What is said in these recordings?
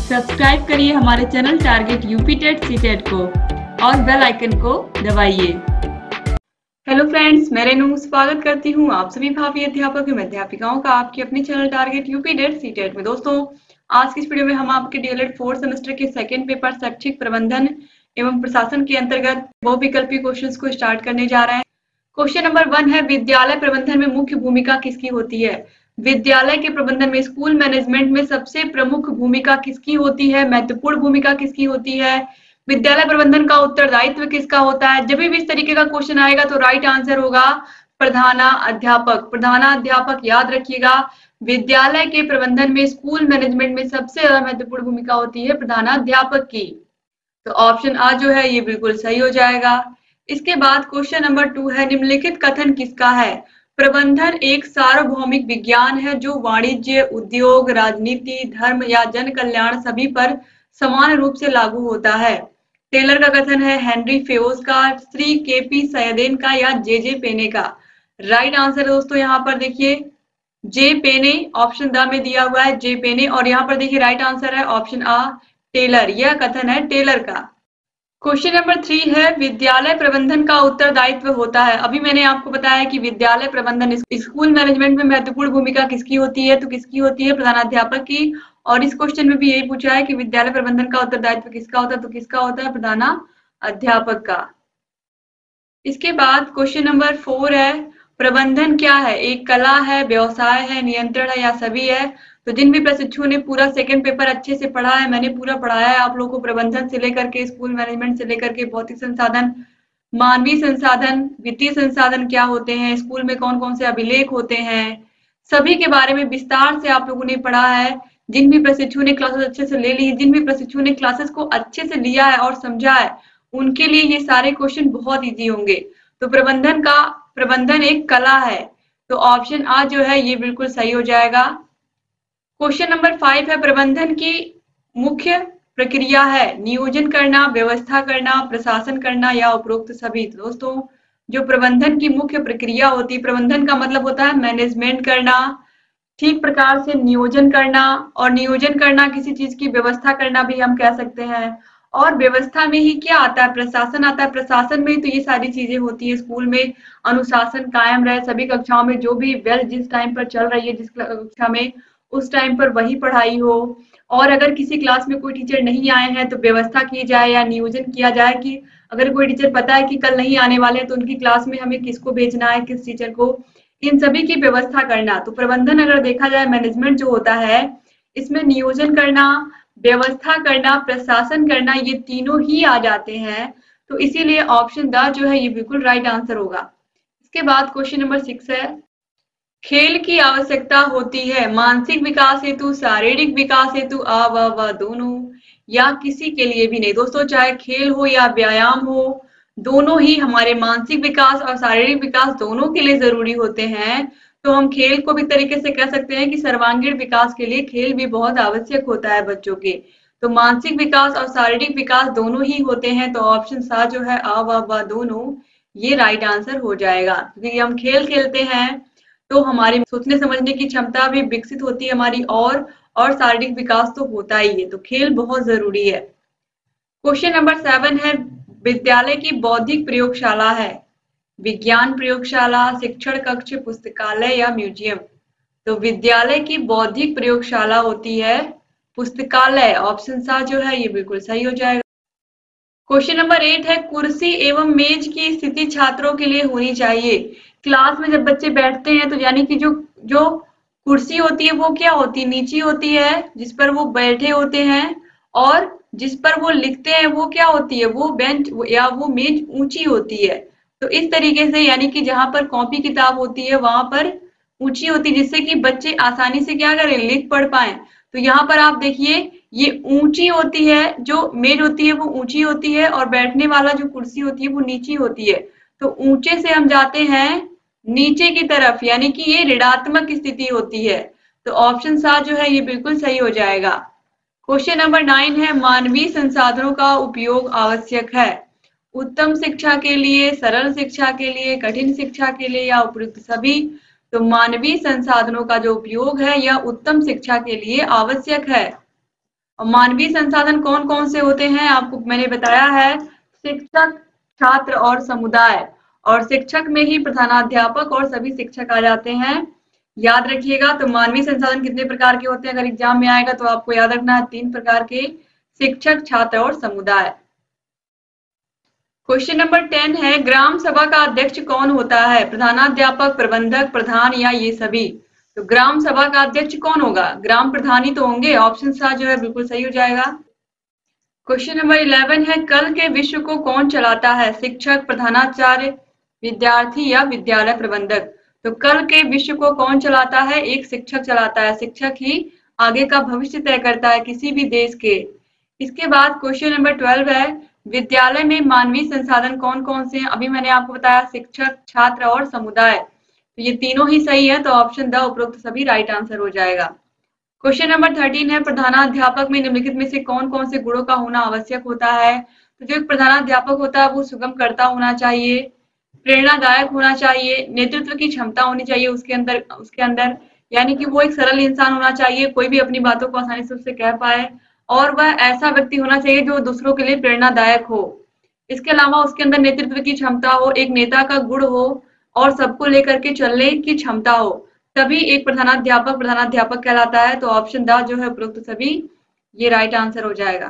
Subscribe करिए हमारे channel target UP TET CTET को और बेल आइकन को दबाइए। हेलो फ्रेंड्स, मैं रेनू स्वागत करती हूँ आप सभी भावी अध्यापक एवं अध्यापिकाओं का आपके अपने channel target UP TET CTET में। दोस्तों, आज की इस वीडियो में हम आपके डीएलएड 4th सेमेस्टर के सेकंड पेपर शैक्षिक प्रबंधन एवं प्रशासन के अंतर्गत बहुविकल्पी क्वेश्चंस को स्टार्ट करने जा रहे हैं। क्वेश्चन नंबर 1 है, विद्यालय प्रबंधन में मुख्य भूमिका किसकी होती है? विद्यालय के प्रबंधन में, स्कूल मैनेजमेंट में सबसे प्रमुख भूमिका किसकी होती है? महत्वपूर्ण भूमिका किसकी होती है? विद्यालय प्रबंधन का उत्तरदायित्व किसका होता है? जब भी इस तरीके का क्वेश्चन आएगा तो राइट आंसर होगा प्रधानाध्यापक। प्रधानाध्यापक याद रखिएगा, विद्यालय के प्रबंधन में, स्कूल मैनेजमेंट में सबसे ज्यादा महत्वपूर्ण भूमिका होती है प्रधानाध्यापक की। तो ऑप्शन आ जो है ये बिल्कुल सही हो जाएगा। इसके बाद क्वेश्चन नंबर 2 है, निम्नलिखित कथन किसका है? प्रबंधन एक सार्वभौमिक विज्ञान है जो वाणिज्य, उद्योग, राजनीति, धर्म या जन कल्याण सभी पर समान रूप से लागू होता है। टेलर का कथन है, हेनरी फेओस का, श्री केपी सैयदेन का या जे पेने का? राइट आंसर दोस्तों यहाँ पर देखिए जे पेने, ऑप्शन द में दिया हुआ है जे पेने, और यहाँ पर देखिए राइट आंसर है ऑप्शन आ टेलर। यह कथन है टेलर का। क्वेश्चन नंबर 3 है, विद्यालय प्रबंधन का उत्तरदायित्व होता है। अभी मैंने आपको बताया कि विद्यालय प्रबंधन, स्कूल मैनेजमेंट में महत्वपूर्ण भूमिका किसकी होती है? तो किसकी होती है? प्रधानाध्यापक की। और इस क्वेश्चन में भी यही पूछा है कि विद्यालय प्रबंधन का उत्तरदायित्व किसका होता है? तो किसका होता है? प्रधानाध्यापक का। इसके बाद क्वेश्चन नंबर 4 है, प्रबंधन क्या है? एक कला है, व्यवसाय है, नियंत्रण है या सभी है? तो जिन भी प्रशिक्षुओं ने पूरा सेकंड पेपर अच्छे से पढ़ा है, मैंने पूरा पढ़ाया है आप लोगों को, प्रबंधन से लेकर के, स्कूल मैनेजमेंट से लेकर के, भौतिक संसाधन, मानवीय संसाधन, वित्तीय संसाधन क्या होते हैं, स्कूल में कौन कौन से अभिलेख होते हैं, सभी के बारे में विस्तार से आप लोगों ने पढ़ा है। जिन भी प्रशिक्षुओं ने क्लासेस अच्छे से ले ली, जिन भी प्रशिक्षुओं ने क्लासेस को अच्छे से लिया है और समझा है, उनके लिए ये सारे क्वेश्चन बहुत इजी होंगे। तो प्रबंधन एक कला है, तो ऑप्शन आ जो है ये बिल्कुल सही हो जाएगा। क्वेश्चन नंबर 5 है, प्रबंधन की मुख्य प्रक्रिया है नियोजन करना, व्यवस्था करना, प्रशासन करना या उपरोक्त सभी? दोस्तों, जो प्रबंधन की मुख्य प्रक्रिया होती है, प्रबंधन का मतलब होता है मैनेजमेंट करना, ठीक प्रकार से नियोजन करना, और नियोजन करना किसी चीज की व्यवस्था करना भी हम कह सकते हैं। और व्यवस्था में ही क्या आता है? प्रशासन आता है। प्रशासन में तो ये सारी चीजें होती है, स्कूल में अनुशासन कायम रहे, सभी कक्षाओं में जो भी बेल जिस टाइम पर चल रही है, जिस कक्षा में, उस टाइम पर वही पढ़ाई हो। और अगर किसी क्लास में कोई टीचर नहीं आए हैं तो व्यवस्था की जाए या नियोजन किया जाए कि अगर कोई टीचर पता है कि कल नहीं आने वाले हैं तो उनकी क्लास में हमें किसको भेजना है, किस टीचर को, इन सभी की व्यवस्था करना। तो प्रबंधन अगर देखा जाए, मैनेजमेंट जो होता है, इसमें नियोजन करना, व्यवस्था करना, प्रशासन करना, ये तीनों ही आ जाते हैं। तो इसीलिए ऑप्शन द जो है ये बिल्कुल राइट आंसर होगा। इसके बाद क्वेश्चन नंबर 6 है, खेल की आवश्यकता होती है मानसिक विकास हेतु, शारीरिक विकास हेतु, आ व दोनों या किसी के लिए भी नहीं? दोस्तों, चाहे खेल हो या व्यायाम हो, दोनों ही हमारे मानसिक विकास और शारीरिक विकास दोनों के लिए जरूरी होते हैं। तो हम खेल को भी तरीके से कह सकते हैं कि सर्वांगीण विकास के लिए खेल भी बहुत आवश्यक होता है बच्चों के। तो मानसिक विकास और शारीरिक विकास दोनों ही होते हैं, तो ऑप्शन सा जो है आ व दोनों, ये राइट आंसर हो जाएगा। क्योंकि हम खेल खेलते हैं तो हमारी सोचने समझने की क्षमता भी विकसित होती है हमारी, और शारीरिक विकास तो होता ही है, तो खेल बहुत जरूरी है। क्वेश्चन नंबर 7 है, विद्यालय की बौद्धिक प्रयोगशाला है विज्ञान प्रयोगशाला, शिक्षण कक्ष, पुस्तकालय या म्यूजियम? तो विद्यालय की बौद्धिक प्रयोगशाला होती है पुस्तकालय। ऑप्शन सा जो है ये बिल्कुल सही हो जाएगा। क्वेश्चन नंबर 8 है, कुर्सी एवं मेज की स्थिति छात्रों के लिए होनी चाहिए। क्लास में जब बच्चे बैठते हैं तो यानी कि जो कुर्सी होती है वो क्या होती है? नीची होती है, जिस पर वो बैठे होते हैं, और जिस पर वो लिखते हैं वो क्या होती है? वो बेंच या वो मेज ऊंची होती है। तो इस तरीके से यानी कि जहां पर कॉपी किताब होती है वहां पर ऊंची होती है, जिससे कि बच्चे आसानी से क्या करें? लिख पढ़ पाए। तो यहाँ पर आप देखिए ये ऊंची होती है, जो मेज होती है वो ऊंची होती है, और बैठने वाला जो कुर्सी होती है वो नीची होती है। तो ऊंचे से हम जाते हैं नीचे की तरफ, यानी कि ये ऋणात्मक स्थिति होती है। तो ऑप्शन सा जो है ये बिल्कुल सही हो जाएगा। क्वेश्चन नंबर 9 है, मानवीय संसाधनों का उपयोग आवश्यक है उत्तम शिक्षा के लिए, सरल शिक्षा के लिए, कठिन शिक्षा के लिए या उपयुक्त सभी? तो मानवीय संसाधनों का जो उपयोग है यह उत्तम शिक्षा के लिए आवश्यक है। और मानवीय संसाधन कौन कौन से होते हैं आपको मैंने बताया है, शिक्षक, छात्र और समुदाय। और शिक्षक में ही प्रधानाध्यापक और सभी शिक्षक आ जाते हैं। याद रखिएगा। तो मानवीय संसाधन कितने प्रकार के होते हैं, अगर एग्जाम में आएगा तो आपको याद रखना है 3 प्रकार के, शिक्षक, छात्र और समुदाय। क्वेश्चन नंबर 10 है, ग्राम सभा का अध्यक्ष कौन होता है? प्रधानाध्यापक, प्रबंधक, प्रधान या ये सभी? तो ग्राम सभा का अध्यक्ष कौन होगा? ग्राम प्रधान ही तो होंगे। ऑप्शन सा जो है बिल्कुल सही हो जाएगा। क्वेश्चन नंबर 11 है, कल के विश्व को कौन चलाता है? शिक्षक, प्रधानाचार्य, विद्यार्थी या विद्यालय प्रबंधक? तो कल के विश्व को कौन चलाता है? एक शिक्षक चलाता है। शिक्षक ही आगे का भविष्य तय करता है किसी भी देश के। इसके बाद क्वेश्चन नंबर 12 है, विद्यालय में मानवीय संसाधन कौन कौन से हैं? अभी मैंने आपको बताया शिक्षक, छात्र और समुदाय। तो ये तीनों ही सही है, तो ऑप्शन द उपरोक्त सभी राइट आंसर हो जाएगा। क्वेश्चन नंबर 13 है, प्रधानाध्यापक में निम्नलिखित में से कौन कौन से गुणों का होना आवश्यक होता है? तो जो एक प्रधानाध्यापक होता है वो सुगमकर्ता होना चाहिए, प्रेरणादायक होना चाहिए, नेतृत्व की क्षमता होनी चाहिए उसके अंदर यानी कि वो एक सरल इंसान होना चाहिए, कोई भी अपनी बातों को आसानी से उससे कह पाए, और वह ऐसा व्यक्ति होना चाहिए जो दूसरों के लिए प्रेरणादायक हो। इसके अलावा उसके अंदर नेतृत्व की क्षमता हो, एक नेता का गुण हो और सबको लेकर के चलने की क्षमता हो, तभी एक प्रधानाध्यापक कहलाता है। तो ऑप्शन द जो है उपरोक्त सभी ये राइट आंसर हो जाएगा।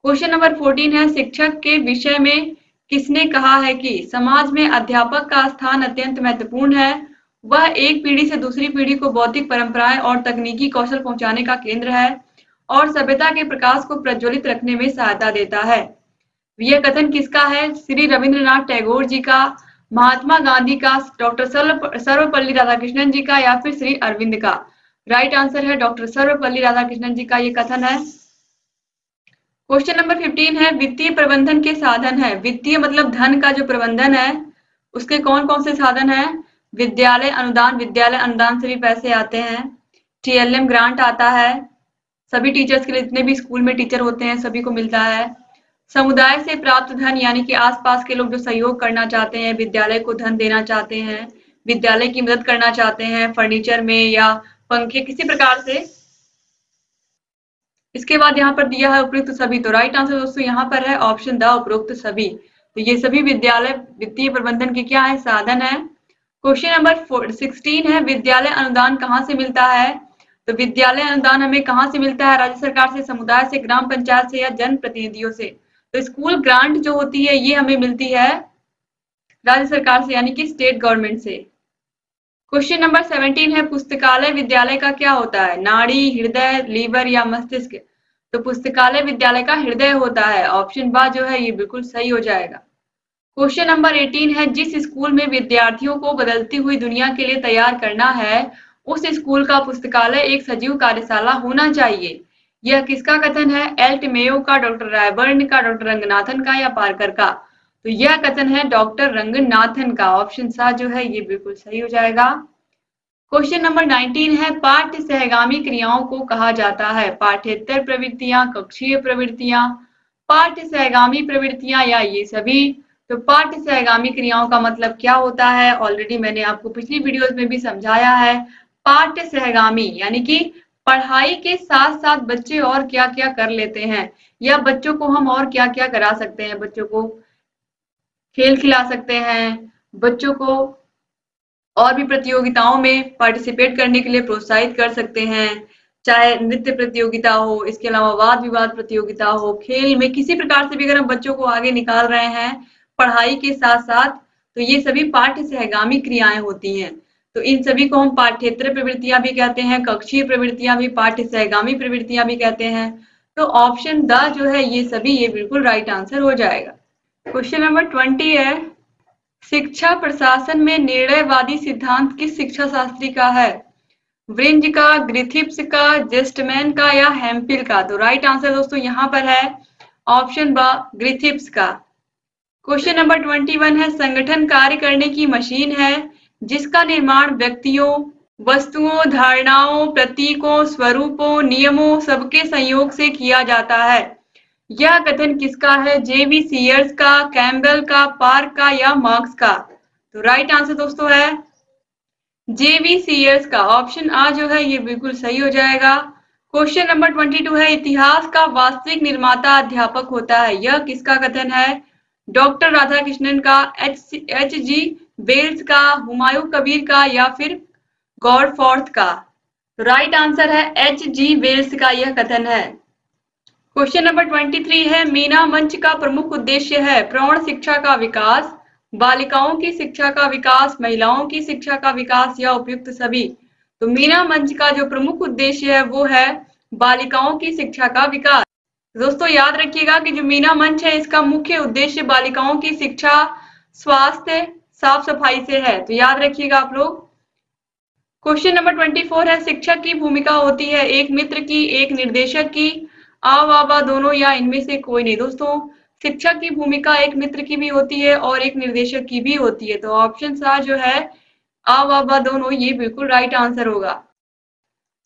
क्वेश्चन नंबर 14 है, शिक्षक के विषय में किसने कहा है कि समाज में अध्यापक का स्थान अत्यंत महत्वपूर्ण है, वह एक पीढ़ी से दूसरी पीढ़ी को बौद्धिक परंपराएं और तकनीकी कौशल पहुंचाने का केंद्र है और सभ्यता के प्रकाश को प्रज्वलित रखने में सहायता देता है। यह कथन किसका है? श्री रविंद्रनाथ टैगोर जी का, महात्मा गांधी का, डॉक्टर सर्वपल्ली राधाकृष्णन जी का या फिर श्री अरविंद का? राइट आंसर है डॉक्टर सर्वपल्ली राधाकृष्णन जी का ये कथन है। क्वेश्चन नंबर 15 है, वित्तीय प्रबंधन के साधन है। वित्तीय मतलब धन का जो प्रबंधन है उसके कौन कौन से साधन है? विद्यालय अनुदान से भी पैसे आते हैं, TLM ग्रांट आता है, सभी टीचर्स के लिए जितने भी स्कूल में टीचर होते हैं सभी को मिलता है, समुदाय से प्राप्त धन यानी कि आसपास के लोग जो सहयोग करना चाहते हैं, विद्यालय को धन देना चाहते हैं, विद्यालय की मदद करना चाहते हैं फर्नीचर में या पंखे किसी प्रकार से। इसके बाद यहाँ पर दिया है उपरोक्त सभी, तो राइट आंसर दोस्तों यहाँ पर है ऑप्शन द उपरोक्त सभी। तो ये सभी विद्यालय वित्तीय प्रबंधन के क्या है? साधन है। क्वेश्चन नंबर 16 है, विद्यालय अनुदान कहाँ से मिलता है? तो विद्यालय अनुदान हमें कहाँ से मिलता है? राज्य सरकार से, समुदाय से, ग्राम पंचायत से या जन प्रतिनिधियों से? तो स्कूल ग्रांट जो होती है ये हमें मिलती है राज्य सरकार से यानी कि स्टेट गवर्नमेंट से। क्वेश्चन नंबर 17 है, पुस्तकालय विद्यालय का क्या होता है? नाड़ी, हृदय, लीवर या मस्तिष्क? तो पुस्तकालय विद्यालय का हृदय होता है। ऑप्शन बा जो है ये बिल्कुल सही हो जाएगा। क्वेश्चन नंबर 18 है, जिस स्कूल में विद्यार्थियों को बदलती हुई दुनिया के लिए तैयार करना है उस स्कूल का पुस्तकालय एक सजीव कार्यशाला होना चाहिए। यह किसका कथन है? एल्ट मेयो का, डॉक्टर रायबर्न का, डॉक्टर रंगनाथन का या पार्कर का? तो यह कथन है डॉक्टर रंगनाथन का। ऑप्शन सा जो है ये बिल्कुल सही हो जाएगा। क्वेश्चन नंबर 19 है, पाठ्य सहगामी क्रियाओं को कहा जाता है? पाठ्येतर प्रवृत्तियां, कक्षीय प्रवृत्तियां, पाठ्य सहगामी प्रवृत्तियां या ये सभी? तो पाठ्य सहगामी क्रियाओं का मतलब क्या होता है? ऑलरेडी मैंने आपको पिछली वीडियोस में भी समझाया है। पाठ्य सहगामी यानी कि पढ़ाई के साथ साथ बच्चे और क्या क्या कर लेते हैं या बच्चों को हम और क्या क्या करा सकते हैं। बच्चों को खेल खिला सकते हैं, बच्चों को और भी प्रतियोगिताओं में पार्टिसिपेट करने के लिए प्रोत्साहित कर सकते हैं, चाहे नृत्य प्रतियोगिता हो, इसके अलावा वाद विवाद प्रतियोगिता हो, खेल में किसी प्रकार से भी अगर हम बच्चों को आगे निकाल रहे हैं पढ़ाई के साथ साथ, तो ये सभी पाठ्य सहगामी क्रियाएं होती हैं। तो इन सभी को हम पाठ्येतर प्रवृत्तियां भी कहते हैं, कक्षीय प्रवृत्तियां भी, पाठ्य सहगामी प्रवृत्तियां भी कहते हैं। तो ऑप्शन द जो है ये सभी ये बिल्कुल राइट आंसर हो जाएगा। क्वेश्चन नंबर 20 है, शिक्षा प्रशासन में निर्णयवादी सिद्धांत किस शिक्षा शास्त्री का है? व्रिंज का, ग्रिफिथ्स का, जेस्टमैन का या हेम्पिल का? तो राइट आंसर दोस्तों यहाँ पर है ऑप्शन ब ग्रिफिथ्स का। क्वेश्चन नंबर 21 है, संगठन कार्य करने की मशीन है जिसका निर्माण व्यक्तियों, वस्तुओं, धारणाओं, प्रतीकों, स्वरूपों, नियमों सबके संयोग से किया जाता है। यह कथन किसका है? जेवी सीयर्स का, कैम्बेल का, पार्क का या मार्क्स का? तो राइट आंसर दोस्तों है जेवी सीयर्स का। ऑप्शन आ जो है ये बिल्कुल सही हो जाएगा। क्वेश्चन नंबर 22 है, इतिहास का वास्तविक निर्माता अध्यापक होता है, यह किसका कथन है? डॉक्टर राधाकृष्णन का, एच जी वेल्स का, हुमायूं कबीर का या फिर गॉडफॉर्थ का? राइट आंसर है एच जी वेल्स का यह कथन है। क्वेश्चन नंबर 23 है, मीना मंच का प्रमुख उद्देश्य है प्रौढ़ शिक्षा का विकास, बालिकाओं की शिक्षा का विकास, महिलाओं की शिक्षा का विकास या उपयुक्त सभी? तो मीना मंच का जो प्रमुख उद्देश्य है वो है बालिकाओं की शिक्षा का विकास। दोस्तों याद रखिएगा कि जो मीना मंच है इसका मुख्य उद्देश्य बालिकाओं की शिक्षा, स्वास्थ्य, साफ सफाई से है, तो याद रखिएगा आप लोग। क्वेश्चन नंबर 24 है, शिक्षक की भूमिका होती है एक मित्र की, एक निर्देशक की, आ वा बा दोनों या इनमें से कोई नहीं? दोस्तों शिक्षक की भूमिका एक मित्र की भी होती है और एक निर्देशक की भी होती है, तो ऑप्शन सा जो है आ वा बा दोनों, ये बिल्कुल राइट आंसर होगा।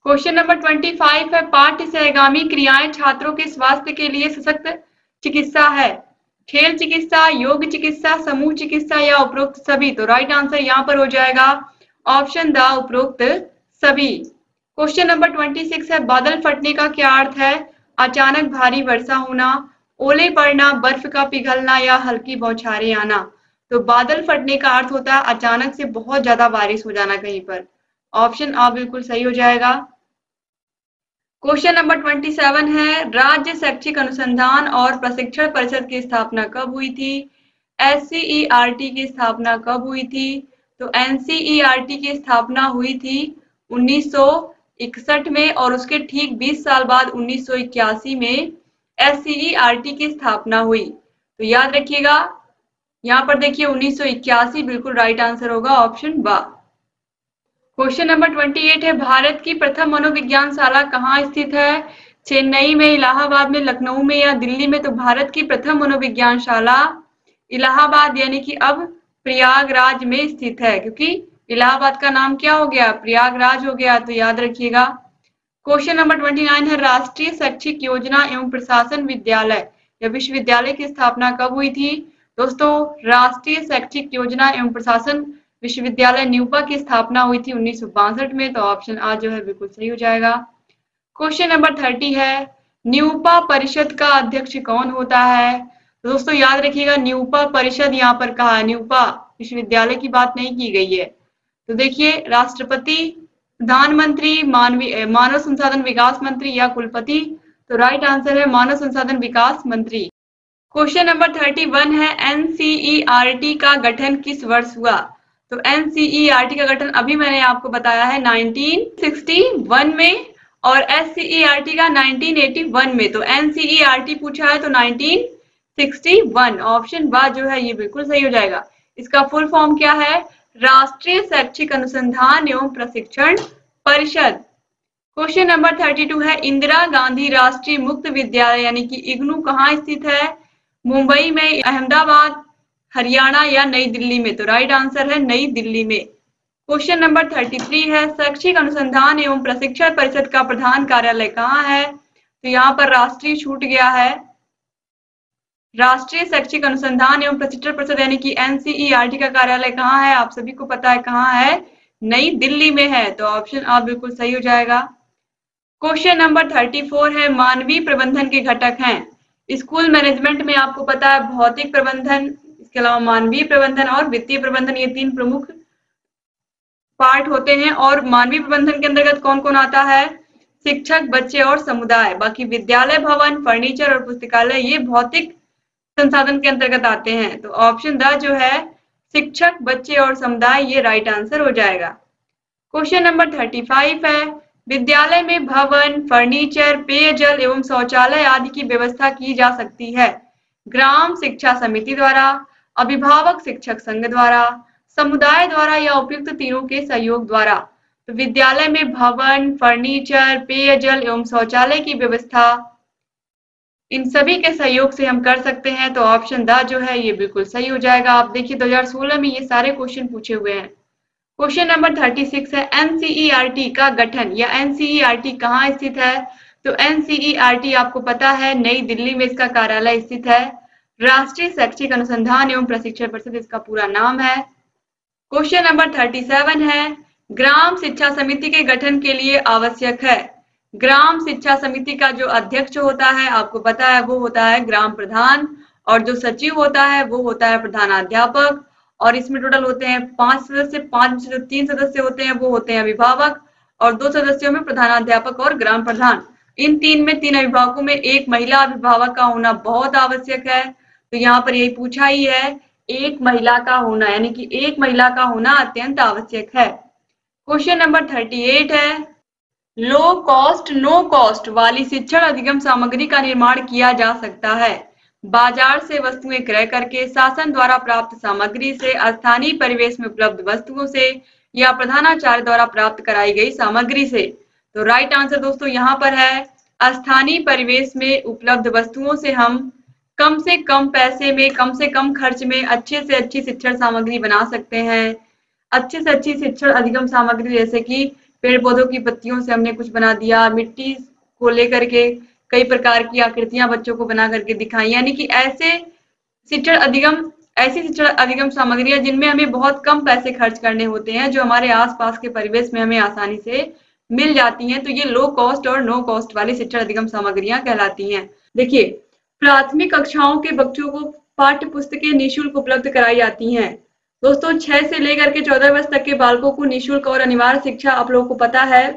क्वेश्चन नंबर 25 है, पाठ्य सहगामी क्रियाएं छात्रों के स्वास्थ्य के लिए सशक्त चिकित्सा है, खेल चिकित्सा, योग चिकित्सा, समूह चिकित्सा या उपरोक्त सभी? तो राइट आंसर यहाँ पर हो जाएगा ऑप्शन द उपरोक्त सभी। क्वेश्चन नंबर 26 है, बादल फटने का क्या अर्थ है? अचानक भारी वर्षा होना, ओले पड़ना, बर्फ का पिघलना या हल्की बौछारें आना? तो बादल फटने का अर्थ होता है अचानक से बहुत ज्यादा बारिश हो जाना कहीं पर। ऑप्शन आ बिल्कुल सही हो जाएगा। क्वेश्चन नंबर 27 है, राज्य शैक्षिक अनुसंधान और प्रशिक्षण परिषद की स्थापना कब हुई थी? एससीईआरटी की स्थापना कब हुई थी? तो एनसीईआरटी की स्थापना हुई थी 1961 में और उसके ठीक 20 साल बाद 1981 में एससीईआरटी की स्थापना हुई। तो याद रखिएगा यहाँ पर देखिए 1981 बिल्कुल राइट आंसर होगा ऑप्शन बा। क्वेश्चन नंबर 28 है, भारत की प्रथम मनोविज्ञानशाला कहाँ स्थित है? चेन्नई में, इलाहाबाद में, लखनऊ में या दिल्ली में? तो भारत की प्रथम मनोविज्ञानशाला इलाहाबाद यानी कि अब प्रयागराज में स्थित है, क्योंकि इलाहाबाद का नाम क्या हो गया? प्रयागराज हो गया, तो याद रखिएगा। क्वेश्चन नंबर 29 है, राष्ट्रीय शैक्षिक योजना एवं प्रशासन विद्यालय या विश्वविद्यालय की स्थापना कब हुई थी? दोस्तों राष्ट्रीय शैक्षिक योजना एवं प्रशासन विश्वविद्यालय न्यूपा की स्थापना हुई थी 1962 में, तो ऑप्शन आ जो है बिल्कुल सही हो जाएगा। क्वेश्चन नंबर 30 है, न्यूपा परिषद का अध्यक्ष कौन होता है? तो दोस्तों याद रखिएगा न्यूपा परिषद यहाँ पर कहा है, न्यूपा विश्वविद्यालय की बात नहीं की गई है। तो देखिए राष्ट्रपति, प्रधानमंत्री, मानव संसाधन विकास मंत्री या कुलपति? तो राइट आंसर है मानव संसाधन विकास मंत्री। क्वेश्चन नंबर 31 है, एनसीईआरटी का गठन किस वर्ष हुआ? तो एनसीईआरटी का गठन अभी मैंने आपको बताया है 1961 में और एससीईआरटी का 1981 में। तो एनसीईआरटी पूछा है तो 1961 ऑप्शन बा जो है ये बिल्कुल सही हो जाएगा। इसका फुल फॉर्म क्या है? राष्ट्रीय शैक्षिक अनुसंधान एवं प्रशिक्षण परिषद। क्वेश्चन नंबर 32 है, इंदिरा गांधी राष्ट्रीय मुक्त विद्यालय यानी कि इग्नू कहाँ स्थित है? मुंबई में, अहमदाबाद, हरियाणा या नई दिल्ली में? तो राइट आंसर है नई दिल्ली में। क्वेश्चन नंबर 33 है, शैक्षिक अनुसंधान एवं प्रशिक्षण परिषद का प्रधान कार्यालय कहाँ है? तो यहाँ पर राष्ट्रीय छूट गया है। राष्ट्रीय शैक्षिक अनुसंधान एवं प्रशिक्षण परिषद यानी कि एनसीईआरटी का कार्यालय कहाँ है? आप सभी को पता है कहाँ है, नई दिल्ली में है, तो ऑप्शन आप बिल्कुल सही हो जाएगा। क्वेश्चन नंबर 34 है, मानवीय प्रबंधन के घटक हैं। स्कूल मैनेजमेंट में आपको पता है भौतिक प्रबंधन, इसके अलावा मानवीय प्रबंधन और वित्तीय प्रबंधन, ये तीन प्रमुख पार्ट होते हैं। और मानवीय प्रबंधन के अंतर्गत कौन कौन आता है? शिक्षक, बच्चे और समुदाय। बाकी विद्यालय, भवन, फर्नीचर और पुस्तकालय ये भौतिक संसाधन के अंतर्गत आते हैं। तो ऑप्शन द जो है शिक्षक, बच्चे और समुदाय, ये राइट आंसर हो जाएगा। क्वेश्चन नंबर 35 है, विद्यालय में भवन, फर्नीचर, पेयजल एवं शौचालय आदि की व्यवस्था की जा सकती है ग्राम शिक्षा समिति द्वारा, अभिभावक शिक्षक संघ द्वारा, समुदाय द्वारा या उपयुक्त तीनों के सहयोग द्वारा। तो विद्यालय में भवन, फर्नीचर, पेयजल एवं शौचालय की व्यवस्था इन सभी के सहयोग से हम कर सकते हैं, तो ऑप्शन द जो है ये बिल्कुल सही हो जाएगा। आप देखिए 2016 में ये सारे क्वेश्चन पूछे हुए हैं। क्वेश्चन नंबर 36 है, एनसीईआरटी का गठन या एनसीईआरटी कहाँ स्थित है? तो एनसीईआरटी आपको पता है नई दिल्ली में इसका कार्यालय स्थित है। राष्ट्रीय शैक्षिक अनुसंधान एवं प्रशिक्षण परिषद इसका पूरा नाम है। क्वेश्चन नंबर 37 है, ग्राम शिक्षा समिति के गठन के लिए आवश्यक है ग्राम शिक्षा समिति का जो अध्यक्ष होता है आपको पता है वो होता है ग्राम प्रधान, और जो सचिव होता है वो होता है प्रधानाध्यापक। और इसमें टोटल होते हैं 5 सदस्य, 5 जो 3 सदस्य होते हैं वो होते हैं अभिभावक, और 2 सदस्यों में प्रधानाध्यापक और ग्राम प्रधान। इन 3 अभिभावकों में एक महिला अभिभावक का होना बहुत आवश्यक है। तो यहाँ पर यही पूछा ही है, एक महिला का होना, यानी कि एक महिला का होना अत्यंत आवश्यक है। क्वेश्चन नंबर 38 है, लो कॉस्ट नो कॉस्ट वाली शिक्षण अधिगम सामग्री का निर्माण किया जा सकता है बाजार से वस्तुएं क्रय करके, शासन द्वारा प्राप्त सामग्री से, स्थानीय परिवेश में उपलब्ध वस्तुओं से, या प्रधानाचार्य द्वारा प्राप्त कराई गई सामग्री से। तो राइट आंसर दोस्तों यहाँ पर है स्थानीय परिवेश में उपलब्ध वस्तुओं से हम कम से कम पैसे में, कम से कम खर्च में अच्छे से अच्छी शिक्षण सामग्री बना सकते हैं। अच्छे से अच्छी शिक्षण अधिगम सामग्री जैसे कि पेड़ पौधों की पत्तियों से हमने कुछ बना दिया, मिट्टी को लेकर के कई प्रकार की आकृतियां बच्चों को बना करके दिखाई, यानी कि ऐसी शिक्षण अधिगम सामग्रियां जिनमें हमें बहुत कम पैसे खर्च करने होते हैं, जो हमारे आसपास के परिवेश में हमें आसानी से मिल जाती हैं। तो ये लो कॉस्ट और नो कॉस्ट वाली शिक्षण अधिगम सामग्रियां कहलाती हैं। देखिए, प्राथमिक कक्षाओं के बच्चों को पाठ्य पुस्तकें निःशुल्क उपलब्ध कराई जाती हैं। दोस्तों 6 से लेकर के 14 वर्ष तक के बालकों को निःशुल्क और अनिवार्य शिक्षा, आप लोगों को पता है,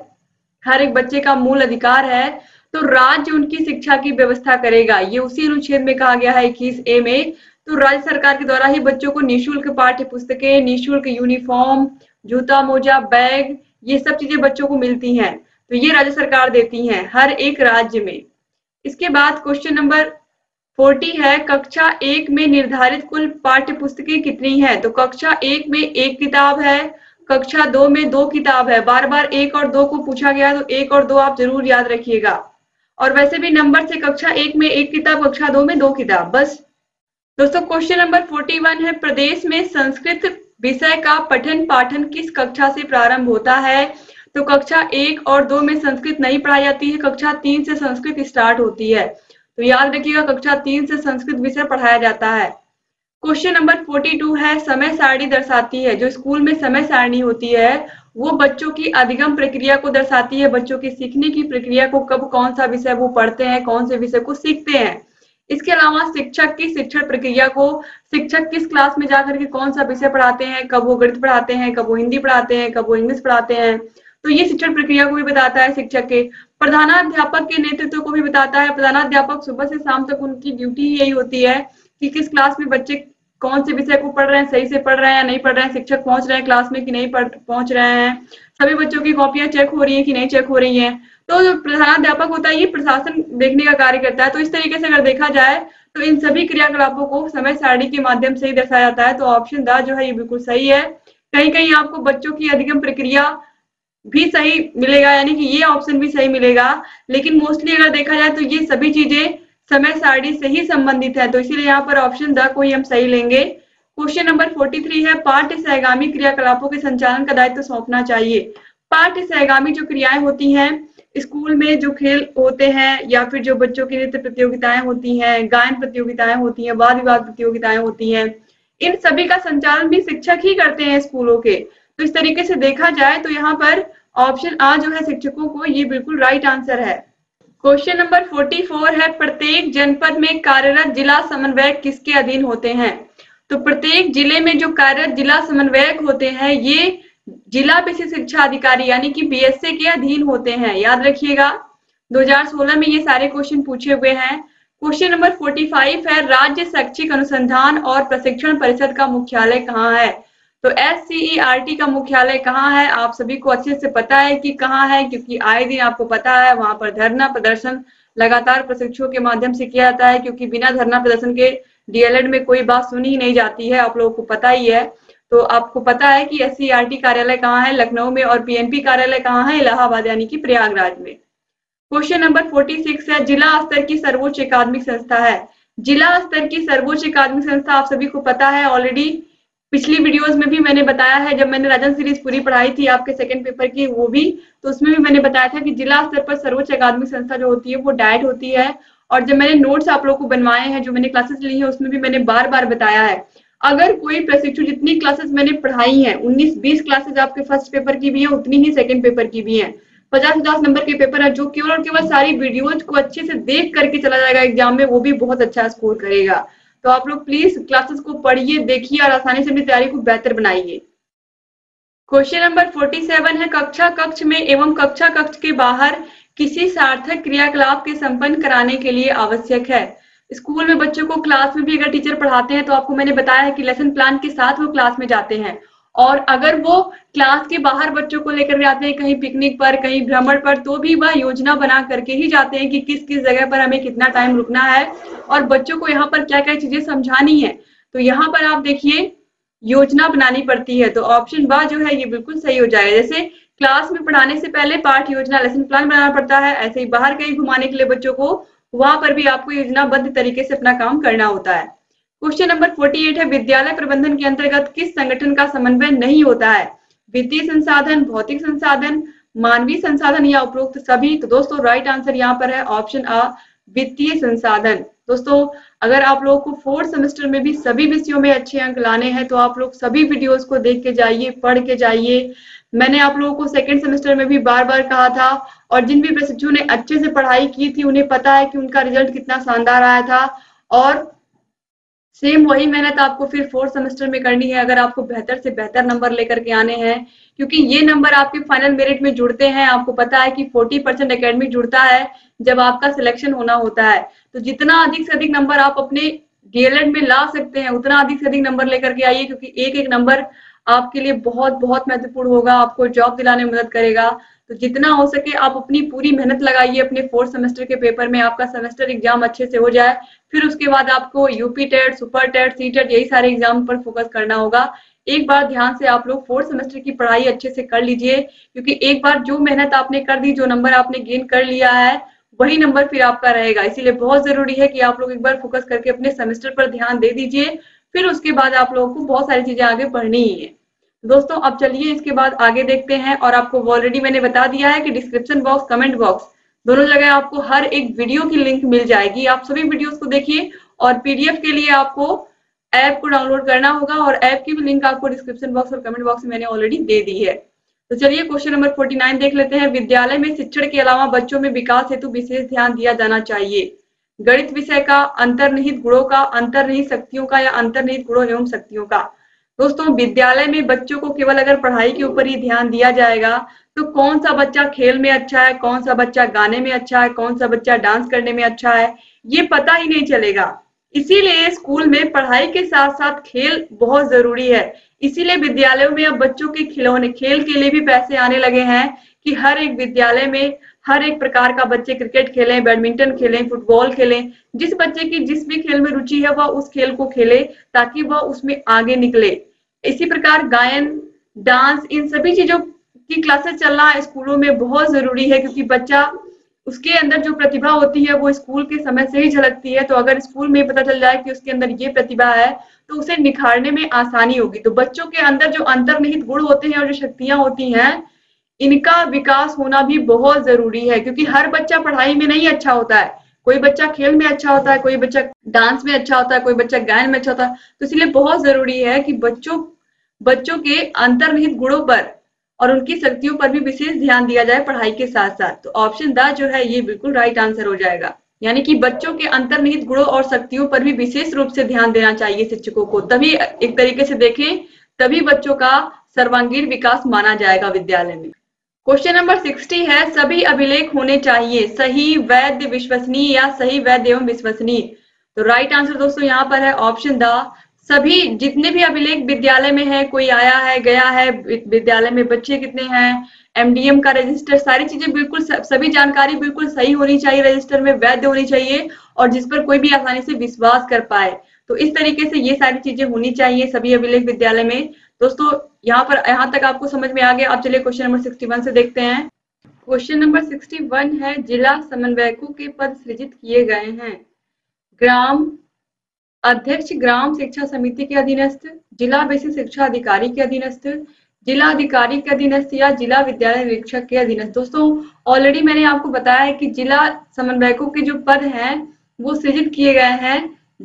हर एक बच्चे का मूल अधिकार है। तो राज्य उनकी शिक्षा की व्यवस्था करेगा, ये उसी अनुच्छेद में कहा गया है 21A में। तो राज्य सरकार के द्वारा ही बच्चों को निःशुल्क पाठ्य पुस्तकें, निःशुल्क यूनिफॉर्म, जूता मोजा, बैग, ये सब चीजें बच्चों को मिलती हैं। तो ये राज्य सरकार देती है हर एक राज्य में। इसके बाद क्वेश्चन नंबर 40 है, कक्षा 1 में निर्धारित कुल पाठ्य पुस्तकें कितनी है? तो कक्षा 1 में 1 किताब है, कक्षा 2 में 2 किताब है। बार बार 1 और 2 को पूछा गया, तो 1 और 2 आप जरूर याद रखिएगा। और वैसे भी नंबर से कक्षा 1 में 1 किताब, कक्षा 2 में 2 किताब, बस। दोस्तों क्वेश्चन नंबर 41 है, प्रदेश में संस्कृत विषय का पठन पाठन किस कक्षा से प्रारंभ होता है? तो कक्षा 1 और 2 में संस्कृत नहीं पढ़ाई जाती है, कक्षा 3 से संस्कृत स्टार्ट होती है। तो याद रखिएगा कक्षा 3 से संस्कृत विषय पढ़ाया जाता है। क्वेश्चन नंबर 42 है, समय सारणी दर्शाती है। जो स्कूल में समय सारणी होती है वो बच्चों की अधिगम प्रक्रिया को दर्शाती है, बच्चों की सीखने की प्रक्रिया को, कब कौन सा विषय वो पढ़ते हैं, कौन से विषय को सीखते हैं। इसके अलावा शिक्षक की शिक्षण प्रक्रिया को, शिक्षक किस क्लास में जाकर के कौन सा विषय पढ़ाते हैं, कब वो गणित पढ़ाते हैं, कब वो हिंदी पढ़ाते हैं, कब वो इंग्लिश पढ़ाते हैं, तो ये शिक्षण प्रक्रिया को भी बताता है शिक्षक के। प्रधानाध्यापक के नेतृत्व को भी बताता है। प्रधानाध्यापक सुबह से शाम तक उनकी ड्यूटी यही होती है कि किस क्लास में बच्चे कौन से विषय को पढ़ रहे हैं, सही से पढ़ रहे हैं या नहीं पढ़ रहे हैं, शिक्षक पहुंच रहे हैं क्लास में कि नहीं पहुंच रहे हैं, सभी बच्चों की कॉपियां चेक हो रही है कि नहीं चेक हो रही हैं। तो जो प्रधानाध्यापक होता है ये प्रशासन देखने का कार्य करता है। तो इस तरीके से अगर देखा जाए तो इन सभी क्रियाकलापों को समय सारणी के माध्यम से ही दर्शाया जाता है। तो ऑप्शन द जो है ये बिल्कुल सही है। कहीं कहीं आपको बच्चों की अधिगम प्रक्रिया भी सही मिलेगा, यानी कि ये ऑप्शन भी सही मिलेगा, लेकिन मोस्टली अगर देखा जाए तो ये सभी चीजें समय सारणी से ही संबंधित है। तो इसीलिए यहाँ पर ऑप्शन द को ही हम सही लेंगे। क्वेश्चन नंबर 43 है, पाठ्य सहगामी क्रियाकलापों के संचालन का दायित्व सौंपना चाहिए। पाठ्य सहगामी जो क्रियाएं होती हैं, स्कूल में जो खेल होते हैं या फिर जो बच्चों की नृत्य प्रतियोगिताएं होती हैं, गायन प्रतियोगिताएं होती हैं, वाद विवाद प्रतियोगिताएं होती हैं, इन सभी का संचालन भी शिक्षक ही करते हैं स्कूलों के। तो इस तरीके से देखा जाए तो यहाँ पर ऑप्शन आ जो है शिक्षकों को, ये बिल्कुल राइट आंसर है। क्वेश्चन नंबर 44 है, प्रत्येक जनपद में कार्यरत जिला समन्वयक किसके अधीन होते हैं? तो प्रत्येक जिले में जो कार्यरत जिला समन्वयक होते हैं ये जिला विशिष्ट शिक्षा अधिकारी यानी कि बीएसए के अधीन होते हैं। याद रखिएगा 2016 में ये सारे क्वेश्चन पूछे हुए हैं। क्वेश्चन नंबर 45 है, राज्य शैक्षिक अनुसंधान और प्रशिक्षण परिषद का मुख्यालय कहाँ है? तो SCERT का मुख्यालय कहाँ है? आप सभी को अच्छे से पता है कि कहाँ है, क्योंकि आए दिन आपको पता है वहां पर धरना प्रदर्शन लगातार प्रशिक्षुओं के माध्यम से किया जाता है, क्योंकि बिना धरना प्रदर्शन के DLED में कोई बात सुनी ही नहीं जाती है, आप लोगों को पता ही है। तो आपको पता है कि SCERT कार्यालय कहाँ है? लखनऊ में। और PNP कार्यालय कहाँ है? इलाहाबाद यानी कि प्रयागराज में। क्वेश्चन नंबर 46 है, जिला स्तर की सर्वोच्च अकादमिक संस्था है। जिला स्तर की सर्वोच्च अकादमिक संस्था आप सभी को पता है, ऑलरेडी पिछली वीडियोस में भी मैंने बताया है, जब मैंने राजन सीरीज पूरी पढ़ाई थी आपके सेकंड पेपर की वो भी, तो उसमें भी मैंने बताया था कि जिला स्तर पर सर्वोच्च अकादमिक संस्था जो होती है वो डाइट होती है। और जब मैंने नोट्स आप लोगों को बनवाए हैं, जो मैंने क्लासेस ली है, उसमें भी मैंने बार बार बताया है, अगर कोई प्रशिक्षु, जितनी क्लासेस मैंने पढ़ाई है 19-20 क्लासेस आपके फर्स्ट पेपर की भी है, उतनी ही सेकंड पेपर की भी है। 50-50 नंबर के पेपर है, जो केवल और केवल सारी वीडियोज को अच्छे से देख करके चला जाएगा एग्जाम में, वो भी बहुत अच्छा स्कोर करेगा। तो आप लोग प्लीज क्लासेस को पढ़िए, देखिए और आसानी से अपनी तैयारी को बेहतर बनाइए। क्वेश्चन नंबर 47 है, कक्षा कक्ष में एवं कक्षा कक्ष के बाहर किसी सार्थक क्रियाकलाप के संपन्न कराने के लिए आवश्यक है। स्कूल में बच्चों को क्लास में भी अगर टीचर पढ़ाते हैं तो आपको मैंने बताया है कि लेसन प्लान के साथ वो क्लास में जाते हैं, और अगर वो क्लास के बाहर बच्चों को लेकर जाते हैं कहीं पिकनिक पर, कहीं भ्रमण पर, तो भी वह योजना बना करके ही जाते हैं कि किस किस जगह पर हमें कितना टाइम रुकना है और बच्चों को यहाँ पर क्या क्या चीजें समझानी है। तो यहाँ पर आप देखिए योजना बनानी पड़ती है। तो ऑप्शन बा जो है ये बिल्कुल सही हो जाएगा। जैसे क्लास में पढ़ाने से पहले पाठ योजना लेसन प्लान बनाना पड़ता है, ऐसे ही बाहर कहीं घुमाने के लिए बच्चों को वहां पर भी आपको योजनाबद्ध तरीके से अपना काम करना होता है। क्वेश्चन नंबर 48 है, विद्यालय प्रबंधन के अंतर्गत किस संगठन का समन्वय नहीं होता है? वित्तीय संसाधन, भौतिक संसाधन, मानवीय संसाधन या उपरोक्त सभी? तो दोस्तों राइट आंसर यहाँ पर है ऑप्शन आ, वित्तीय संसाधन। दोस्तों अगर आप लोगों को फोर्थ सेमेस्टर में भी सभी विषयों में अच्छे अंक लाने हैं तो आप लोग सभी वीडियोस को देख के जाइए, पढ़ के जाइए। मैंने आप लोगों को सेकंड सेमेस्टर में भी बार बार कहा था, और जिन भी प्रशिक्षुओं ने अच्छे से पढ़ाई की थी उन्हें पता है कि उनका रिजल्ट कितना शानदार आया था, और सेम वही मेहनत आपको फिर फोर्थ सेमेस्टर में करनी है अगर आपको बेहतर से बेहतर नंबर लेकर के आने हैं, क्योंकि ये नंबर आपके फाइनल मेरिट में जुड़ते हैं। आपको पता है कि 40% एकेडमिक जुड़ता है जब आपका सिलेक्शन होना होता है। तो जितना अधिक से अधिक नंबर आप अपने डीएलएड में ला सकते हैं उतना अधिक से अधिक नंबर लेकर के आइए, क्योंकि एक एक नंबर आपके लिए बहुत बहुत महत्वपूर्ण होगा, आपको जॉब दिलाने में मदद करेगा। तो जितना हो सके आप अपनी पूरी मेहनत लगाइए अपने फोर्थ सेमेस्टर के पेपर में, आपका सेमेस्टर एग्जाम अच्छे से हो जाए, फिर उसके बाद आपको UP TET, super TET, C TET यही सारे एग्जाम पर फोकस करना होगा। एक बार ध्यान से आप लोग फोर्थ सेमेस्टर की पढ़ाई अच्छे से कर लीजिए, क्योंकि एक बार जो मेहनत आपने कर दी, जो नंबर आपने गेन कर लिया है, वही नंबर फिर आपका रहेगा। इसीलिए बहुत जरूरी है कि आप लोग एक बार फोकस करके अपने सेमेस्टर पर ध्यान दे दीजिए, फिर उसके बाद आप लोगों को बहुत सारी चीजें आगे पढ़नी ही है। दोस्तों अब चलिए इसके बाद आगे देखते हैं, और आपको ऑलरेडी मैंने बता दिया है कि डिस्क्रिप्शन बॉक्स, कमेंट बॉक्स दोनों जगह आपको हर एक वीडियो की लिंक मिल जाएगी। आप सभी वीडियोस को देखिए, और पीडीएफ के लिए आपको ऐप को डाउनलोड करना होगा, और ऐप की भी लिंक आपको डिस्क्रिप्शन बॉक्स और कमेंट बॉक्स में मैंने ऑलरेडी दे दी है। तो चलिए क्वेश्चन नंबर 49 देख लेते हैं। विद्यालय में शिक्षण के अलावा बच्चों में विकास हेतु विशेष ध्यान दिया जाना चाहिए। गणित विषय का, अंतर्निहित गुणों का, अंतर्निहित शक्तियों का, या अंतर्निहित गुणों एवं शक्तियों का? दोस्तों विद्यालय में बच्चों को केवल अगर पढ़ाई के ऊपर ही ध्यान दिया जाएगा तो कौन सा बच्चा खेल में अच्छा है, कौन सा बच्चा गाने में अच्छा है, कौन सा बच्चा डांस करने में अच्छा है, ये पता ही नहीं चलेगा। इसीलिए स्कूल में पढ़ाई के साथ साथ खेल बहुत जरूरी है। इसीलिए विद्यालयों में अब बच्चों के खिलौने, खेल के लिए भी पैसे आने लगे हैं कि हर एक विद्यालय में हर एक प्रकार का बच्चे क्रिकेट खेलें, बैडमिंटन खेलें, फुटबॉल खेलें। जिस बच्चे की जिस भी खेल में रुचि है वह उस खेल को खेले ताकि वह उसमें आगे निकले। इसी प्रकार गायन, डांस, इन सभी चीजों की क्लासेस चलना स्कूलों में बहुत जरूरी है, क्योंकि बच्चा उसके अंदर जो प्रतिभा होती है वो स्कूल के समय से ही झलकती है। तो अगर स्कूल में पता चल जाए कि उसके अंदर ये प्रतिभा है तो उसे निखारने में आसानी होगी। तो बच्चों के अंदर जो अंतर्निहित गुण होते हैं और जो शक्तियां होती हैं, इनका विकास होना भी बहुत जरूरी है, क्योंकि हर बच्चा पढ़ाई में नहीं अच्छा होता है। कोई बच्चा खेल में अच्छा होता है, कोई बच्चा डांस में अच्छा होता है, कोई बच्चा गायन में अच्छा होता है। तो इसलिए बहुत जरूरी है कि बच्चों के अंतर्निहित गुणों पर और उनकी शक्तियों पर भी विशेष ध्यान दिया जाए पढ़ाई के साथ साथ। तो ऑप्शन द जो है ये बिल्कुल राइट आंसर हो जाएगा, यानी कि बच्चों के अंतर्निहित गुणों और शक्तियों पर भी विशेष रूप से ध्यान देना चाहिए शिक्षकों को। तभी एक तरीके से देखें, तभी बच्चों का सर्वांगीण विकास माना जाएगा विद्यालय में। क्वेश्चन नंबर 60 है, सभी अभिलेख होने चाहिए सही, वैध, विश्वसनीय या सही, वैध एवं विश्वसनीय? तो राइट आंसर दोस्तों यहाँ पर है ऑप्शन द, सभी जितने भी अभिलेख विद्यालय में है, कोई आया है, गया है, विद्यालय में बच्चे कितने हैं, एमडीएम का रजिस्टर, सारी चीजें बिल्कुल सभी जानकारी बिल्कुल सही होनी चाहिए, रजिस्टर में वैध होनी चाहिए और जिस पर कोई भी आसानी से विश्वास कर पाए। तो इस तरीके से ये सारी चीजें होनी चाहिए सभी अभिलेख विद्यालय में। दोस्तों यहाँ तक आपको समझ में आ गया। अब चलिए क्वेश्चन नंबर 61 से देखते हैं। क्वेश्चन नंबर 61 है, जिला समन्वयकों के पद सृजित किए गए हैं। ग्राम अध्यक्ष ग्राम शिक्षा समिति के अधीनस्थ, जिला बेसिक शिक्षा अधिकारी के अधीनस्थ, जिला अधिकारी के अधीनस्थ या जिला विद्यालय निरीक्षक के अधीनस्थ? दोस्तों ऑलरेडी मैंने आपको बताया है कि जिला समन्वयकों के जो पद हैं वो सृजित किए गए हैं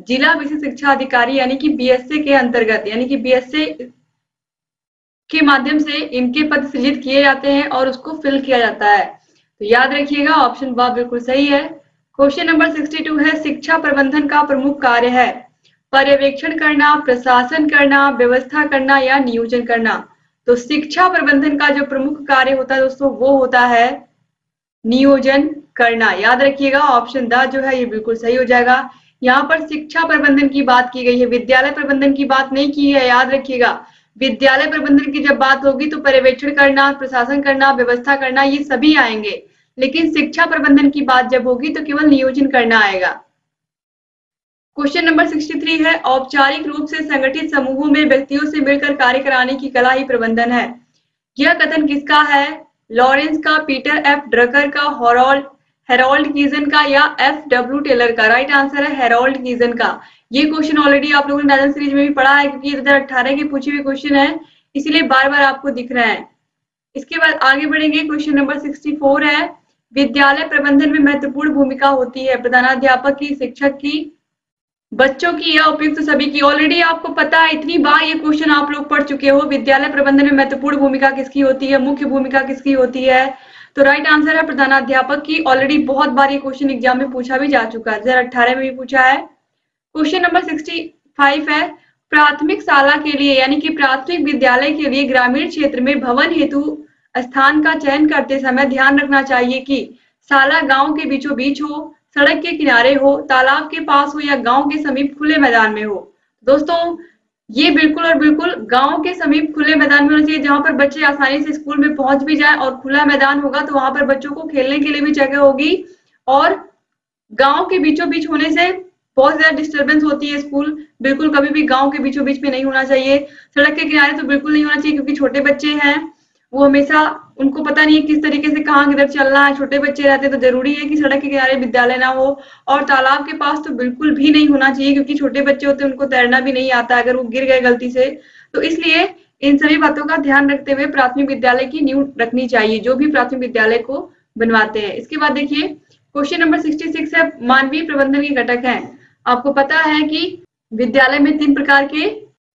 जिला बेसिक शिक्षा अधिकारी यानी कि बीएसए के अंतर्गत, यानी कि बीएसए के माध्यम से इनके पद सृजित किए जाते हैं और उसको फिल किया जाता है। तो याद रखिएगा ऑप्शन बा बिल्कुल सही है। क्वेश्चन नंबर 62 है, शिक्षा प्रबंधन का प्रमुख कार्य है पर्यवेक्षण करना, प्रशासन करना, व्यवस्था करना या नियोजन करना। तो शिक्षा प्रबंधन का जो प्रमुख कार्य होता है दोस्तों वो होता है नियोजन करना। याद रखिएगा ऑप्शन द जो है ये बिल्कुल सही हो जाएगा। यहाँ पर शिक्षा प्रबंधन की बात की गई है, विद्यालय प्रबंधन की बात नहीं की है। याद रखिएगा विद्यालय प्रबंधन की जब बात होगी तो पर्यवेक्षण करना, प्रशासन करना, व्यवस्था करना ये सभी आएंगे, लेकिन शिक्षा प्रबंधन की बात जब होगी तो केवल नियोजन करना आएगा। क्वेश्चन नंबर 63 है, औपचारिक रूप से संगठित समूहों में व्यक्तियों से मिलकर कार्य कराने की कला ही प्रबंधन है। यह कथन किसका है? लॉरेंस का, पीटर एफ ड्रकर का, हेरोल्ड कीजन का या एफ.डब्ल्यू. टेलर का? राइट आंसर है हेरोल्ड कीजन का। ये क्वेश्चन ऑलरेडी आप लोगों ने नैशनल सीरीज में भी पढ़ा है, क्योंकि 2018 के पूछे हुए क्वेश्चन है, इसलिए बार बार आपको दिख रहा है। इसके बाद आगे बढ़ेंगे। क्वेश्चन नंबर 64 है, विद्यालय प्रबंधन में महत्वपूर्ण भूमिका होती है प्रधानाध्यापक की, शिक्षक की, बच्चों की या उपयुक्त सभी की। ऑलरेडी आपको पता है, इतनी बार ये क्वेश्चन आप लोग पढ़ चुके हो। विद्यालय प्रबंधन में महत्वपूर्ण भूमिका किसकी होती है, मुख्य भूमिका किसकी होती है? तो राइट आंसर है प्रधानाध्यापक की। ऑलरेडी बहुत बार ये क्वेश्चन एग्जाम में पूछा भी जा चुका है, 2018 में भी पूछा है। क्वेश्चन नंबर 65 है, प्राथमिक शाला के लिए यानी कि प्राथमिक विद्यालय के लिए ग्रामीण क्षेत्र में भवन हेतु स्थान का चयन करते समय ध्यान रखना चाहिए कि शाला गांव के बीचों बीच हो, सड़क के किनारे हो, तालाब के पास हो या गांव के समीप खुले मैदान में हो। दोस्तों ये बिल्कुल और बिल्कुल गांव के समीप खुले मैदान में होना चाहिए, जहां पर बच्चे आसानी से स्कूल में पहुंच भी जाए, और खुला मैदान होगा तो वहां पर बच्चों को खेलने के लिए भी जगह होगी। और गांव के बीचों बीच होने से बहुत ज्यादा डिस्टर्बेंस होती है, स्कूल बिल्कुल कभी भी गांव के बीचों बीच में नहीं होना चाहिए। सड़क के किनारे तो बिल्कुल नहीं होना चाहिए, क्योंकि छोटे बच्चे हैं, वो हमेशा उनको पता नहीं है किस तरीके से कहाँ किधर चलना है। छोटे बच्चे रहते हैं तो जरूरी है कि सड़क के किनारे विद्यालय ना हो, और तालाब के पास तो बिल्कुल भी नहीं होना चाहिए, क्योंकि छोटे बच्चे होते हैं उनको तैरना भी नहीं आता अगर वो गिर गए गलती से। तो इसलिए इन सभी बातों का ध्यान रखते हुए प्राथमिक विद्यालय की नींव रखनी चाहिए, जो भी प्राथमिक विद्यालय को बनवाते हैं। इसके बाद देखिए क्वेश्चन नंबर 66 है, मानवीय प्रबंधन के घटक है। आपको पता है कि विद्यालय में 3 प्रकार के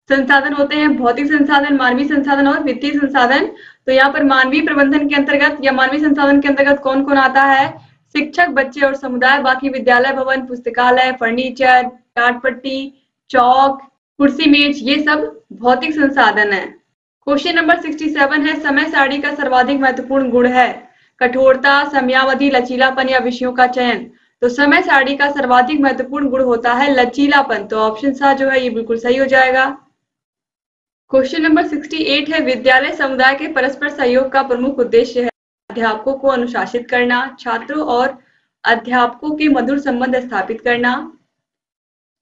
संसाधन होते हैं, भौतिक संसाधन, मानवीय संसाधन और वित्तीय संसाधन। तो यहाँ पर मानवीय प्रबंधन के अंतर्गत या मानवीय संसाधन के अंतर्गत कौन कौन आता है? शिक्षक, बच्चे और समुदाय। बाकी विद्यालय भवन, पुस्तकालय, फर्नीचर, टाट पट्टी, चौक, कुर्सी मेज, ये सब भौतिक संसाधन है। क्वेश्चन नंबर 67 है, समय सारणी का सर्वाधिक महत्वपूर्ण गुण है कठोरता, समयावधि, लचीलापन या विषयों का चयन। तो समय सारणी का सर्वाधिक महत्वपूर्ण गुण होता है लचीलापन। तो ऑप्शन सा जो है ये बिल्कुल सही हो जाएगा। क्वेश्चन नंबर 68 है, विद्यालय समुदाय के परस्पर सहयोग का प्रमुख उद्देश्य है अध्यापकों को अनुशासित करना, छात्रों और अध्यापकों के मधुर संबंध स्थापित करना,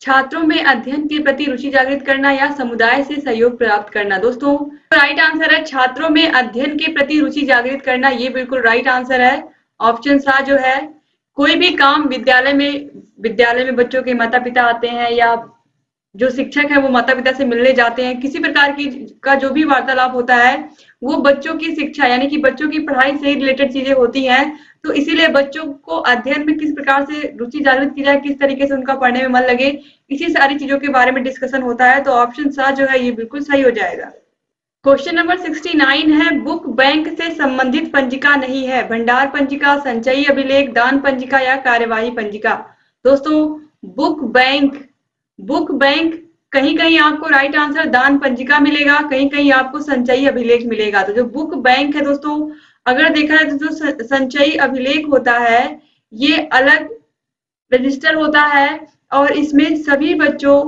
छात्रों में अध्ययन के प्रति रुचि जागृत करना या समुदाय से सहयोग प्राप्त करना। दोस्तों राइट आंसर है छात्रों में अध्ययन के प्रति रुचि जागृत करना, ये बिल्कुल राइट आंसर है। ऑप्शन सा जो है, कोई भी काम विद्यालय में बच्चों के माता पिता आते हैं या जो शिक्षक है वो माता पिता से मिलने जाते हैं, किसी प्रकार की का जो भी वार्तालाप होता है वो बच्चों की शिक्षा यानी कि बच्चों की पढ़ाई से रिलेटेड चीजें होती हैं। तो इसीलिए बच्चों को अध्ययन में किस प्रकार से रुचि जागृत की जाए, किस तरीके से उनका पढ़ने में मन लगे, इसी सारी चीजों के बारे में डिस्कशन होता है। तो ऑप्शन सा जो है ये बिल्कुल सही हो जाएगा। क्वेश्चन नंबर 69 है, बुक बैंक से संबंधित पंजिका नहीं है भंडार पंजिका, संचयी अभिलेख, दान पंजिका या कार्यवाही पंजिका। दोस्तों बुक बैंक कहीं कहीं आपको राइट आंसर दान पंजिका मिलेगा, कहीं कहीं आपको संचयी अभिलेख मिलेगा। तो जो बुक बैंक है दोस्तों, अगर देखा जाए तो जो संचयी अभिलेख होता है ये अलग रजिस्टर होता है और इसमें सभी बच्चों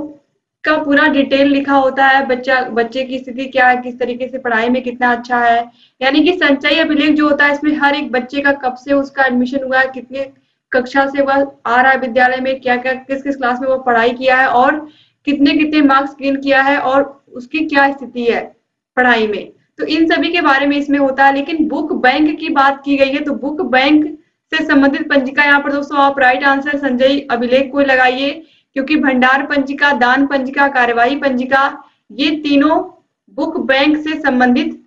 का पूरा डिटेल लिखा होता है, बच्चे की स्थिति क्या है, किस तरीके से पढ़ाई में कितना अच्छा है। यानी कि संचयी अभिलेख जो होता है इसमें हर एक बच्चे का कब से उसका एडमिशन हुआ है, कितने कक्षा से वह आ रहा है विद्यालय में, क्या क्या किस किस क्लास में वो पढ़ाई किया है और कितने कितने मार्क्स गेन किया है और उसकी क्या स्थिति है पढ़ाई में। तो इन सभी के बारे में इसमें होता है। लेकिन बुक बैंक की बात की गई है तो बुक बैंक से संबंधित पंजिका यहाँ पर दोस्तों आप राइट आंसर संचयी अभिलेख को लगाइए, क्योंकि भंडार पंजिका, दान पंजिका, कार्यवाही पंजिका ये तीनों बुक बैंक से संबंधित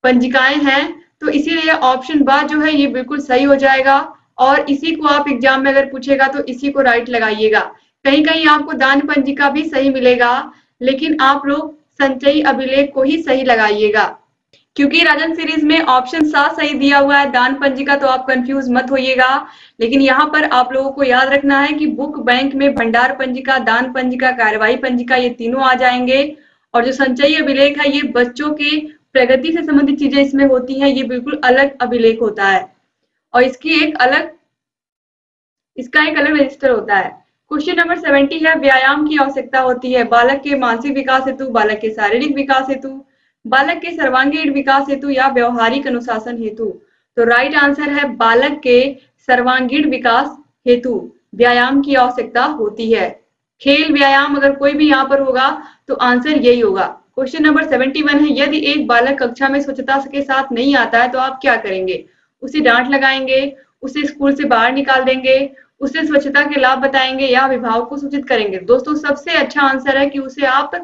पंजिकाएं हैं। तो इसीलिए ऑप्शन बा जो है ये बिल्कुल सही हो जाएगा और इसी को आप एग्जाम में अगर पूछेगा तो इसी को राइट लगाइएगा। कहीं कहीं आपको दान पंजिका भी सही मिलेगा, लेकिन आप लोग संचयी अभिलेख को ही सही लगाइएगा। क्योंकि राजन सीरीज में ऑप्शन 7 सही दिया हुआ है दान पंजिका, तो आप कंफ्यूज मत होइएगा। लेकिन यहाँ पर आप लोगों को याद रखना है कि बुक बैंक में भंडार पंजिका, दान पंजिका, कार्यवाही पंजिका ये तीनों आ जाएंगे। और जो संचयी अभिलेख है ये बच्चों के प्रगति से संबंधित चीजें इसमें होती हैं, ये बिल्कुल अलग अभिलेख होता है और इसका एक अलग रजिस्टर होता है। क्वेश्चन नंबर 70 है, व्यायाम की आवश्यकता होती है बालक के मानसिक विकास हेतु, बालक के शारीरिक विकास हेतु, बालक के सर्वांगीण विकास हेतु या व्यवहारिक अनुशासन हेतु। तो राइट आंसर है बालक के सर्वांगीण विकास हेतु व्यायाम की आवश्यकता होती है। खेल व्यायाम अगर कोई भी यहाँ पर होगा तो आंसर यही होगा। क्वेश्चन नंबर 71 है, यदि एक बालक कक्षा में स्वच्छता के साथ नहीं आता है तो आप क्या करेंगे? उसे डांट लगाएंगे, उसे स्कूल से बाहर निकाल देंगे, उसे स्वच्छता के लाभ बताएंगे या अभिभावक को सूचित करेंगे? दोस्तों सबसे अच्छा आंसर है कि उसे आप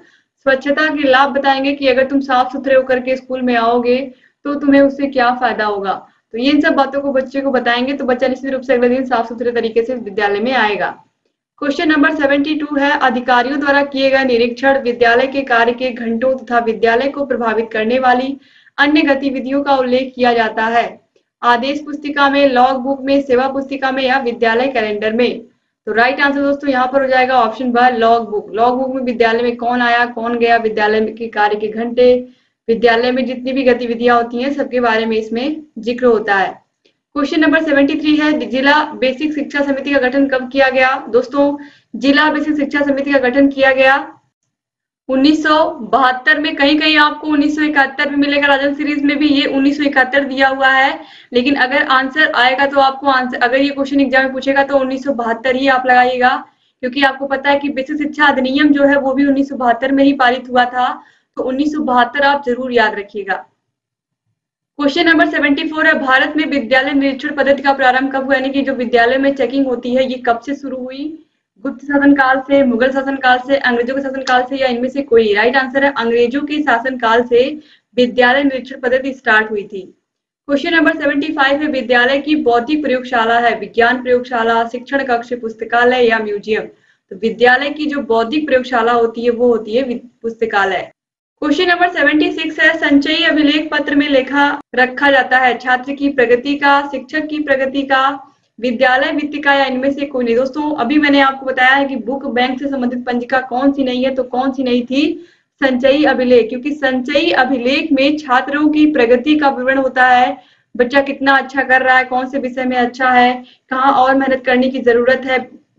स्वच्छता के लाभ बताएंगे कि अगर तुम साफ सुथरे होकर के स्कूल में आओगे तो तुम्हें उससे क्या फायदा होगा। तो ये इन सब बातों को बच्चे को बताएंगे तो बच्चा निश्चित रूप से अगले दिन साफ सुथरे तरीके से विद्यालय में आएगा। क्वेश्चन नंबर 72 है, अधिकारियों द्वारा किए गए निरीक्षण विद्यालय के कार्य के घंटों तथा विद्यालय को प्रभावित करने वाली अन्य गतिविधियों का उल्लेख किया जाता है। आदेश पुस्तिका में, लॉग बुक में, सेवा पुस्तिका में या विद्यालय कैलेंडर में? तो राइट आंसर दोस्तों यहाँ पर हो जाएगा ऑप्शन ब, लॉग बुक। लॉग बुक में विद्यालय में कौन आया, कौन गया, विद्यालय के कार्य के घंटे, विद्यालय में जितनी भी गतिविधियां होती हैं सबके बारे में इसमें जिक्र होता है। क्वेश्चन नंबर 73 है, जिला बेसिक शिक्षा समिति का गठन कब किया गया? दोस्तों जिला बेसिक शिक्षा समिति का गठन किया गया 1972 में। कहीं कहीं आपको 1971 में मिलेगा, राजन सीरीज में भी ये 1971 दिया हुआ है। लेकिन अगर आंसर आएगा तो आपको आंसर, अगर ये क्वेश्चन एग्जाम में पूछेगा तो 1972 ही आप लगाइएगा, क्योंकि आपको पता है कि बेसिक शिक्षा अधिनियम जो है वो भी 1972 में ही पारित हुआ था। तो 1972 आप जरूर याद रखिएगा। क्वेश्चन नंबर 74 है, भारत में विद्यालय निरीक्षण पद्धति का प्रारंभ कब हुआ? यानी कि जो विद्यालय में चेकिंग होती है ये कब से शुरू हुई? गुप्त शासन काल से, मुगल शासन काल से, अंग्रेजों के शासन काल से या इनमें से कोई? राइट आंसर है अंग्रेजों के शासन काल से विद्यालय निरीक्षण पद्धति स्टार्ट हुई थी। क्वेश्चन नंबर 75 है, विद्यालय की बौद्धिक प्रयोगशाला है विज्ञान प्रयोगशाला, शिक्षण कक्ष, पुस्तकालय या म्यूजियम? तो विद्यालय की जो बौद्धिक प्रयोगशाला होती है वो होती है पुस्तकालय। क्वेश्चन नंबर 76 है, संचयी अभिलेख पत्र में लेखा रखा जाता है छात्र की प्रगति का, शिक्षक की प्रगति का, विद्यालय वित्त का या इनमें से कोई नहीं? दोस्तों अभी मैंने आपको बताया है कि बुक बैंक से संबंधित पंजिका कौन सी नहीं है, तो कौन सी नहीं थी? संचयी अभिलेख। क्योंकि संचयी अभिलेख में छात्रों की प्रगति का विवरण होता है, बच्चा कितना अच्छा कर रहा है, कौन से विषय में अच्छा है, कहाँ और मेहनत करने की जरूरत है,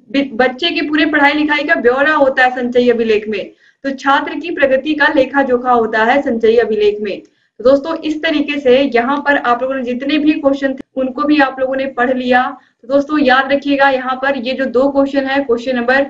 बच्चे की पूरे पढ़ाई लिखाई का ब्यौरा होता है संचयी अभिलेख में। तो छात्र की प्रगति का लेखा जोखा होता है संचयी अभिलेख में। तो दोस्तों इस तरीके से यहाँ पर आप लोगों ने जितने भी क्वेश्चन थे उनको भी आप लोगों ने पढ़ लिया। तो दोस्तों याद रखिएगा यहाँ पर ये जो दो क्वेश्चन है, क्वेश्चन नंबर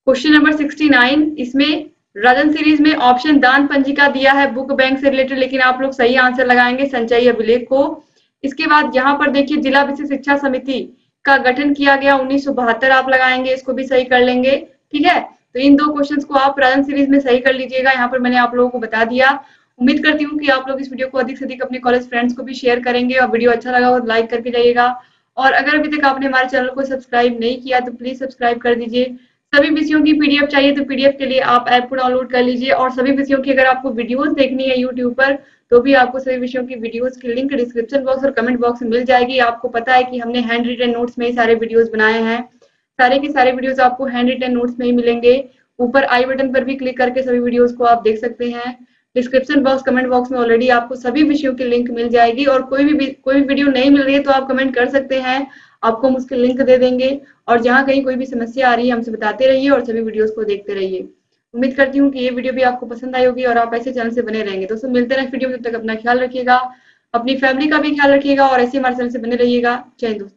69, इसमें राजन सीरीज में ऑप्शन दान पंजिका दिया है बुक बैंक से रिलेटेड, लेकिन आप लोग सही आंसर लगाएंगे संचयी अभिलेख को। इसके बाद यहाँ पर देखिए जिला विशिष्ट शिक्षा समिति का गठन किया गया 1972 आप लगाएंगे, इसको भी सही कर लेंगे। ठीक है, तो इन दो क्वेश्चंस को आप राजन सीरीज में सही कर लीजिएगा। यहाँ पर मैंने आप लोगों को बता दिया। उम्मीद करती हूँ कि आप लोग इस वीडियो को अधिक से अधिक अपने कॉलेज फ्रेंड्स को भी शेयर करेंगे और वीडियो अच्छा लगा हो तो लाइक करके जाइएगा। और अगर अभी तक आपने हमारे चैनल को सब्सक्राइब नहीं किया तो प्लीज सब्सक्राइब कर दीजिए। सभी विषयों की पीडीएफ चाहिए तो पीडीएफ के लिए आप ऐप को डाउनलोड कर लीजिए। और सभी विषयों की अगर आपको वीडियोस देखनी है यूट्यूब पर तो भी आपको सभी विषयों की वीडियोस की लिंक डिस्क्रिप्शन बॉक्स और कमेंट बॉक्स में मिल जाएगी। आपको पता है कि हमने हैंड रिटन नोट्स में ही सारे वीडियोस बनाए हैं, सारे के सारे वीडियोस आपको हैंड रिटन नोट्स में ही मिलेंगे। ऊपर आई बटन पर भी क्लिक करके सभी वीडियोस को आप देख सकते हैं। डिस्क्रिप्शन बॉक्स, कमेंट बॉक्स में ऑलरेडी आपको सभी विषयों की लिंक मिल जाएगी। और कोई भी वीडियो नहीं मिल रही है तो आप कमेंट कर सकते हैं, आपको हम उसकी लिंक दे देंगे। और जहाँ कहीं कोई भी समस्या आ रही है हमसे बताते रहिए और सभी वीडियोस को देखते रहिए। उम्मीद करती हूँ कि ये वीडियो भी आपको पसंद आई होगी और आप ऐसे चैनल से बने रहेंगे। दोस्तों मिलते हैं नेक्स्ट वीडियो में, तब तक अपना ख्याल रखिएगा, अपनी फैमिली का भी ख्याल रखिएगा और ऐसे हमारे चैनल से बने रहिएगा। जय हिंद दोस्तों।